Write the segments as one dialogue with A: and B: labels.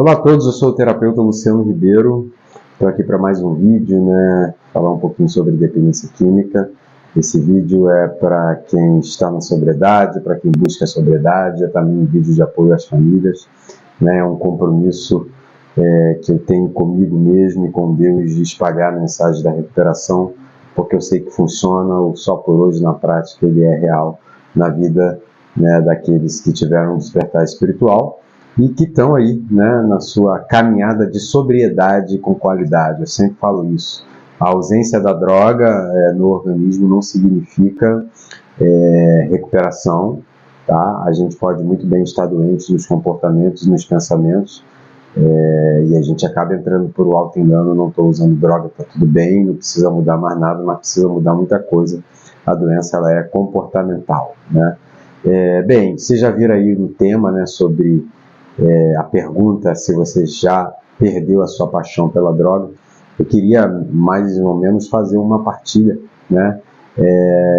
A: Olá a todos, eu sou o terapeuta Luciano Ribeiro, estou aqui para mais um vídeo, falar um pouquinho sobre dependência química. Esse vídeo é para quem está na sobriedade, para quem busca a sobriedade, é também um vídeo de apoio às famílias, é um compromisso que eu tenho comigo mesmo e com Deus de espalhar a mensagem da recuperação, porque eu sei que funciona, o só por hoje na prática ele é real na vida daqueles que tiveram um despertar espiritual e que estão aí na sua caminhada de sobriedade com qualidade. Eu sempre falo isso. A ausência da droga no organismo não significa recuperação, tá? A gente pode muito bem estar doente nos comportamentos, nos pensamentos, e a gente acaba entrando por um auto-engano, não estou usando droga, está tudo bem, não precisa mudar mais nada, mas precisa mudar muita coisa. A doença ela é comportamental, bem, vocês já viram aí no tema, sobre a pergunta se você já perdeu a sua paixão pela droga. Eu queria mais ou menos fazer uma partilha,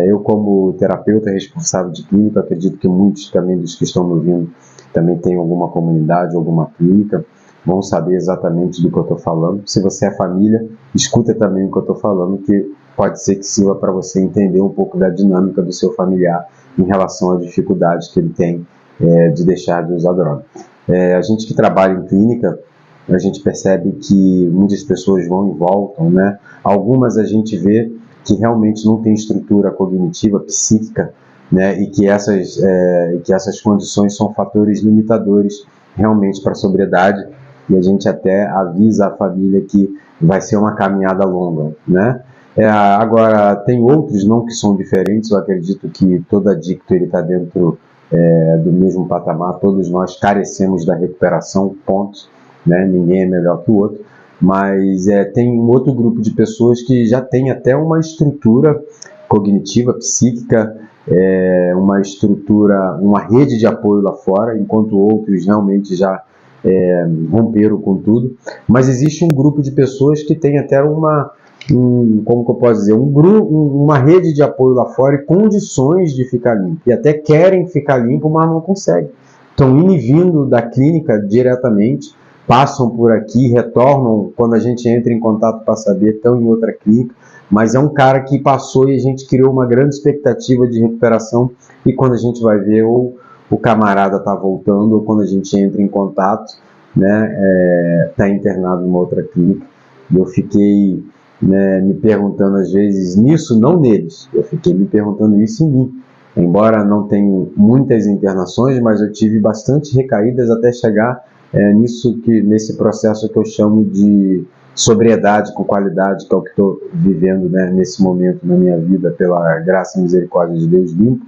A: eu como terapeuta responsável de clínica, acredito que muitos também dos que estão me ouvindo também têm alguma comunidade, alguma clínica, vão saber exatamente do que eu estou falando. Se você é família, escuta também o que eu estou falando, que pode ser que sirva para você entender um pouco da dinâmica do seu familiar em relação à dificuldade que ele tem de deixar de usar droga. A gente que trabalha em clínica, a gente percebe que muitas pessoas vão e voltam, Algumas a gente vê que realmente não tem estrutura cognitiva, psíquica, e que essas condições são fatores limitadores realmente para a sobriedade, e a gente até avisa a família que vai ser uma caminhada longa, Agora, tem outros não que são diferentes. Eu acredito que todo adicto está dentro do mesmo patamar, todos nós carecemos da recuperação, ponto, ninguém é melhor que o outro, mas tem um outro grupo de pessoas que já tem até uma estrutura cognitiva, psíquica, uma estrutura, uma rede de apoio lá fora, enquanto outros realmente já romperam com tudo. Mas existe um grupo de pessoas que tem até como que eu posso dizer, uma rede de apoio lá fora e condições de ficar limpo, e até querem ficar limpo, mas não conseguem. Estão indo e vindo da clínica diretamente, passam por aqui, retornam, quando a gente entra em contato para saber, estão em outra clínica, mas é um cara que passou e a gente criou uma grande expectativa de recuperação, e quando a gente vai ver, ou o camarada está voltando, ou quando a gente entra em contato, está internado numa outra clínica. E eu fiquei me perguntando às vezes nisso, não neles, eu fiquei me perguntando isso em mim. Embora não tenha muitas internações, mas eu tive bastante recaídas até chegar nesse processo que eu chamo de sobriedade com qualidade, que é o que estou vivendo nesse momento na minha vida, pela graça e misericórdia de Deus limpo,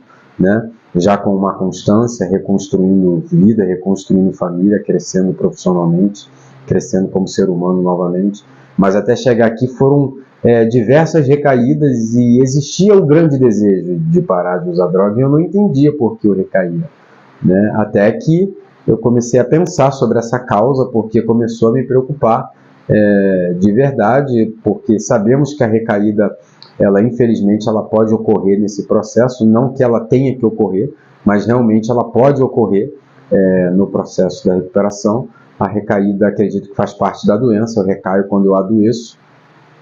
A: já com uma constância, reconstruindo vida, reconstruindo família, crescendo profissionalmente, crescendo como ser humano novamente. Mas até chegar aqui foram diversas recaídas, e existia um grande desejo de parar de usar droga, e eu não entendia por que eu recaía, até que eu comecei a pensar sobre essa causa, porque começou a me preocupar de verdade, porque sabemos que a recaída, infelizmente, ela pode ocorrer nesse processo, não que ela tenha que ocorrer, mas realmente ela pode ocorrer no processo da recuperação. A recaída, acredito que faz parte da doença. Eu recaio quando eu adoeço,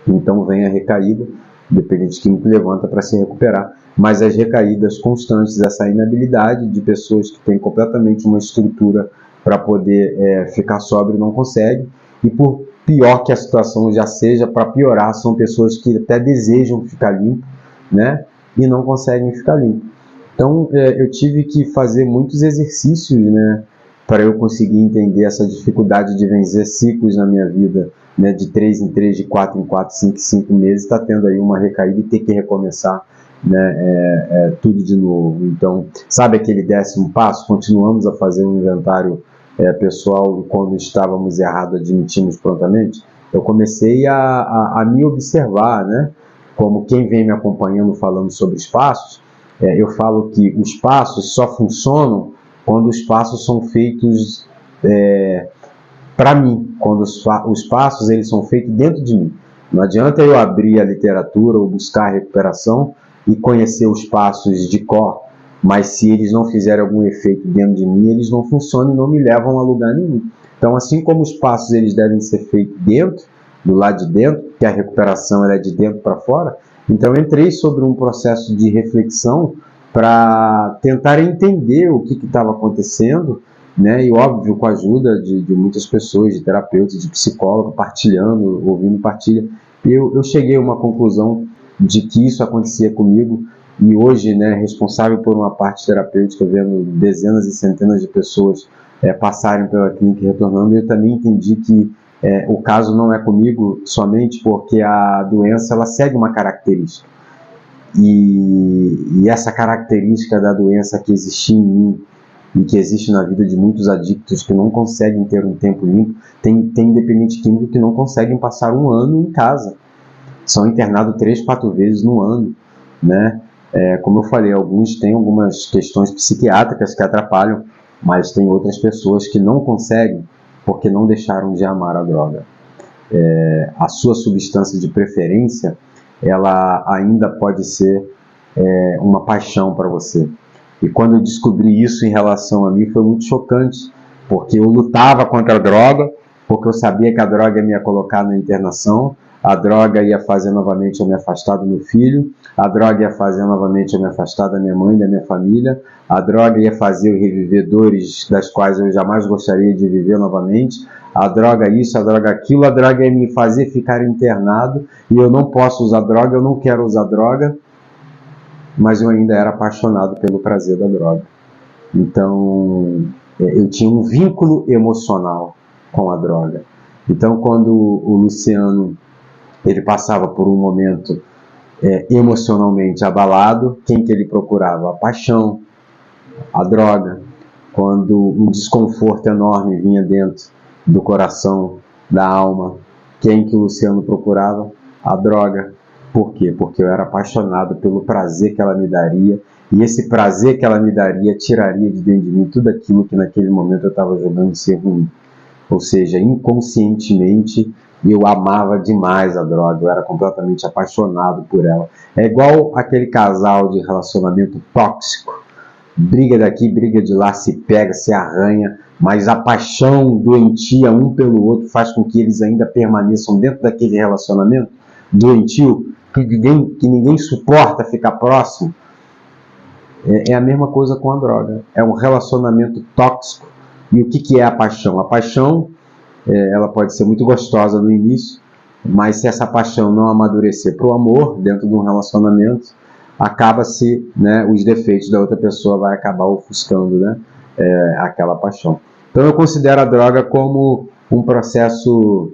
A: então vem a recaída, dependente químico levanta para se recuperar. Mas as recaídas constantes, essa inabilidade de pessoas que têm completamente uma estrutura para poder ficar sóbrio, não consegue, e por pior que a situação já seja, para piorar, são pessoas que até desejam ficar limpo, e não conseguem ficar limpo. Então eu tive que fazer muitos exercícios, para eu conseguir entender essa dificuldade de vencer ciclos na minha vida, de 3 em 3, de 4 em 4, 5 em 5 meses, está tendo aí uma recaída e ter que recomeçar tudo de novo. Então, sabe aquele 10º passo? Continuamos a fazer um inventário pessoal, e quando estávamos errados, admitimos prontamente. Eu comecei a me observar, como quem vem me acompanhando falando sobre os passos, eu falo que os passos só funcionam quando os passos são feitos para mim, quando os passos eles são feitos dentro de mim. Não adianta eu abrir a literatura ou buscar a recuperação e conhecer os passos de cor, mas se eles não fizerem algum efeito dentro de mim, eles não funcionam e não me levam a lugar nenhum. Então, assim como os passos eles devem ser feitos dentro, do lado de dentro, que a recuperação ela é de dentro para fora, então eu entrei sobre um processo de reflexão para tentar entender o que estava acontecendo, né? E óbvio, com a ajuda de muitas pessoas, de terapeutas, de psicólogos, partilhando, ouvindo partilha, eu cheguei a uma conclusão de que isso acontecia comigo. E hoje, né, responsável por uma parte terapêutica, vendo dezenas e centenas de pessoas passarem pela clínica e retornando, eu também entendi que o caso não é comigo somente porque a doença ela segue uma característica. E essa característica da doença que existia em mim e que existe na vida de muitos adictos que não conseguem ter um tempo limpo, tem dependente químico que não conseguem passar um ano em casa. São internados 3, 4 vezes no ano, né? Como eu falei, alguns têm algumas questões psiquiátricas que atrapalham, mas tem outras pessoas que não conseguem porque não deixaram de amar a droga. A sua substância de preferência, ela ainda pode ser uma paixão para você. E quando eu descobri isso em relação a mim, foi muito chocante, porque eu lutava contra a droga, porque eu sabia que a droga ia me colocar na internação, a droga ia fazer novamente eu me afastar do meu filho, a droga ia fazer novamente eu me afastar da minha mãe, da minha família, a droga ia fazer eu reviver dores das quais eu jamais gostaria de viver novamente, a droga isso, a droga aquilo, a droga ia me fazer ficar internado, e eu não posso usar droga, eu não quero usar droga, mas eu ainda era apaixonado pelo prazer da droga. Então, eu tinha um vínculo emocional com a droga. Então, quando o Luciano ele passava por um momento emocionalmente abalado, quem que ele procurava? A paixão, a droga. Quando um desconforto enorme vinha dentro do coração, da alma, quem que o Luciano procurava? A droga. Por quê? Porque eu era apaixonado pelo prazer que ela me daria, e esse prazer que ela me daria tiraria de dentro de mim tudo aquilo que naquele momento eu estava jogando ser ruim. Ou seja, inconscientemente eu amava demais a droga, eu era completamente apaixonado por ela. É igual aquele casal de relacionamento tóxico, briga daqui, briga de lá, se pega, se arranha, mas a paixão doentia um pelo outro faz com que eles ainda permaneçam dentro daquele relacionamento doentio, que ninguém suporta ficar próximo. É a mesma coisa com a droga. É um relacionamento tóxico. E o que é a paixão? A paixão, ela pode ser muito gostosa no início, mas se essa paixão não amadurecer para o amor, dentro de um relacionamento, acaba-se, né, os defeitos da outra pessoa vai acabar ofuscando, né, aquela paixão. Então eu considero a droga como um processo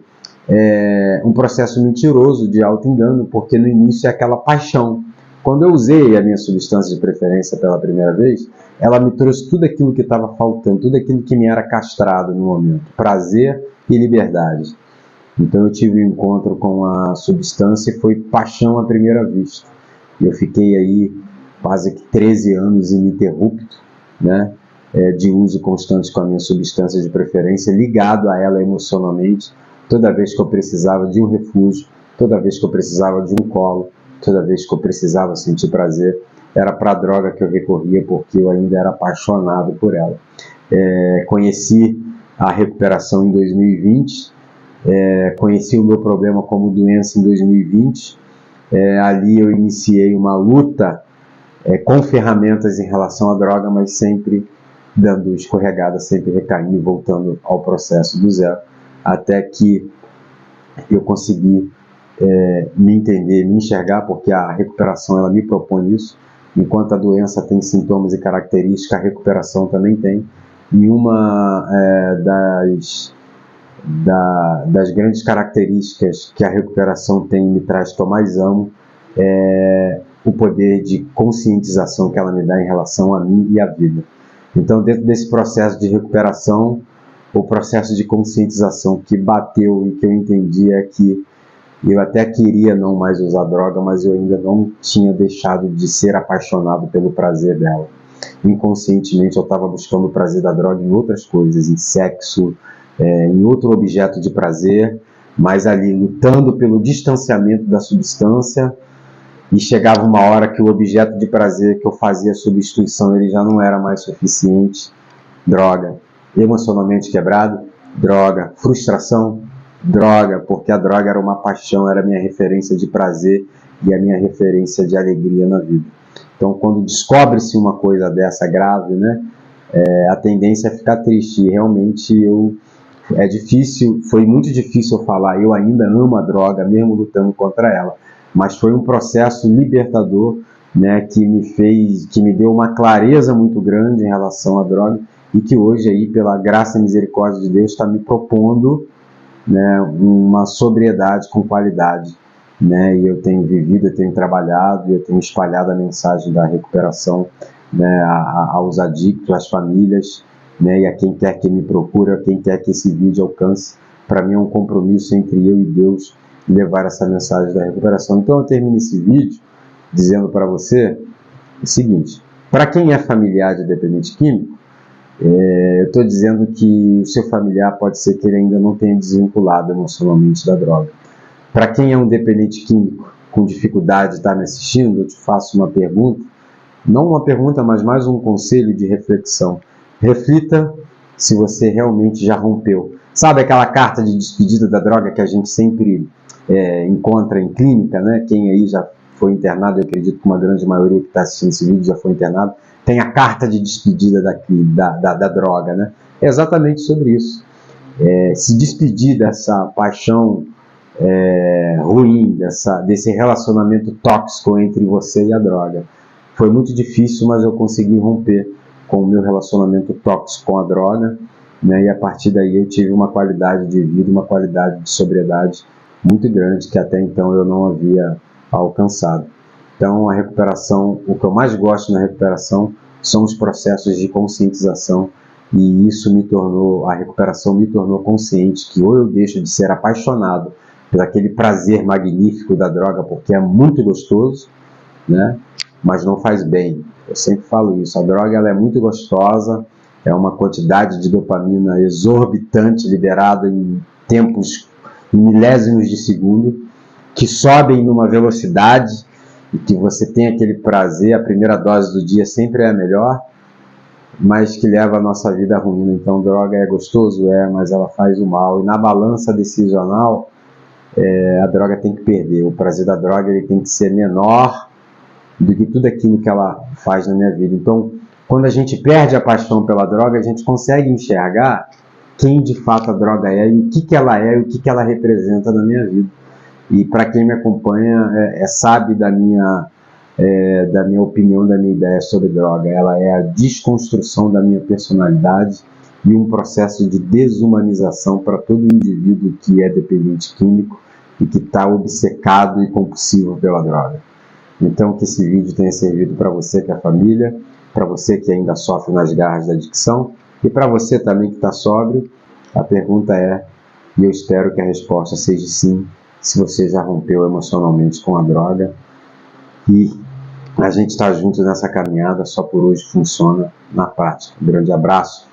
A: mentiroso de auto-engano, porque no início é aquela paixão. Quando eu usei a minha substância de preferência pela primeira vez, ela me trouxe tudo aquilo que estava faltando, tudo aquilo que me era castrado no momento, prazer e liberdade. Então eu tive um encontro com a substância e foi paixão à primeira vista. Eu fiquei aí quase que 13 anos ininterrupto, né, de uso constante com a minha substância de preferência, ligado a ela emocionalmente, toda vez que eu precisava de um refúgio, toda vez que eu precisava de um colo, toda vez que eu precisava sentir prazer, era para a droga que eu recorria, porque eu ainda era apaixonado por ela. Conheci a recuperação em 2020, conheci o meu problema como doença em 2020, ali eu iniciei uma luta com ferramentas em relação à droga, mas sempre dando escorregada, sempre recaindo e voltando ao processo do zero, até que eu consegui me entender, me enxergar, porque a recuperação ela me propõe isso. Enquanto a doença tem sintomas e características, a recuperação também tem. E uma das grandes características que a recuperação tem e me traz que eu mais amo é o poder de conscientização que ela me dá em relação a mim e à vida. Então, dentro desse processo de recuperação, o processo de conscientização que bateu e que eu entendi é que eu até queria não mais usar droga, mas eu ainda não tinha deixado de ser apaixonado pelo prazer dela. Inconscientemente eu estava buscando o prazer da droga em outras coisas, em sexo, em outro objeto de prazer, mas ali lutando pelo distanciamento da substância, e chegava uma hora que o objeto de prazer que eu fazia substituição ele já não era mais suficiente, droga, emocionalmente quebrado, Droga. Frustração? Droga, porque a droga era uma paixão, era a minha referência de prazer e a minha referência de alegria na vida. Então, quando descobre-se uma coisa dessa grave, né, a tendência é ficar triste. E realmente é difícil, foi muito difícil eu falar, eu ainda amo a droga, mesmo lutando contra ela. Mas foi um processo libertador, né, que me deu uma clareza muito grande em relação à droga e que hoje aí, pela graça e misericórdia de Deus, está me propondo, né, uma sobriedade com qualidade, né, e eu tenho vivido, eu tenho trabalhado, eu tenho espalhado a mensagem da recuperação, né, aos adictos, às famílias, né, e a quem quer que me procure, a quem quer que esse vídeo alcance. Para mim é um compromisso entre eu e Deus levar essa mensagem da recuperação. Então eu termino esse vídeo dizendo para você o seguinte: para quem é familiar de dependente químico, eu estou dizendo que o seu familiar pode ser que ele ainda não tenha desvinculado emocionalmente da droga. Para quem é um dependente químico com dificuldade de estar me assistindo, eu te faço uma pergunta, não uma pergunta, mas mais um conselho de reflexão. Reflita se você realmente já rompeu. Sabe aquela carta de despedida da droga que a gente sempre encontra em clínica, né? Quem aí já foi internado, eu acredito que uma grande maioria que está assistindo esse vídeo já foi internado, tem a carta de despedida da droga, né? É exatamente sobre isso. Se despedir dessa paixão ruim, desse relacionamento tóxico entre você e a droga. Foi muito difícil, mas eu consegui romper com o meu relacionamento tóxico com a droga, né? E a partir daí eu tive uma qualidade de vida, uma qualidade de sobriedade muito grande que até então eu não havia alcançado. Então a recuperação, o que eu mais gosto na recuperação são os processos de conscientização, e isso a recuperação me tornou consciente que ou eu deixo de ser apaixonado por aquele prazer magnífico da droga, porque é muito gostoso, né? Mas não faz bem. Eu sempre falo isso, a droga ela é muito gostosa, é uma quantidade de dopamina exorbitante liberada em milésimos de segundo, que sobem numa velocidade e que você tem aquele prazer. A primeira dose do dia sempre é a melhor, mas que leva a nossa vida à ruína. Então droga é gostoso, mas ela faz o mal, e na balança decisional a droga tem que perder. O prazer da droga ele tem que ser menor do que tudo aquilo que ela faz na minha vida. Então, quando a gente perde a paixão pela droga, a gente consegue enxergar quem de fato a droga é, e o que ela é, e o que ela representa na minha vida. E para quem me acompanha, sabe da minha opinião, da minha ideia sobre droga. Ela é a desconstrução da minha personalidade e um processo de desumanização para todo indivíduo que é dependente químico e que está obcecado e compulsivo pela droga. Então, que esse vídeo tenha servido para você que é família, para você que ainda sofre nas garras da adicção, e para você também que está sóbrio. A pergunta e eu espero que a resposta seja sim, se você já rompeu emocionalmente com a droga. E a gente está junto nessa caminhada, só por hoje funciona na prática. Um grande abraço.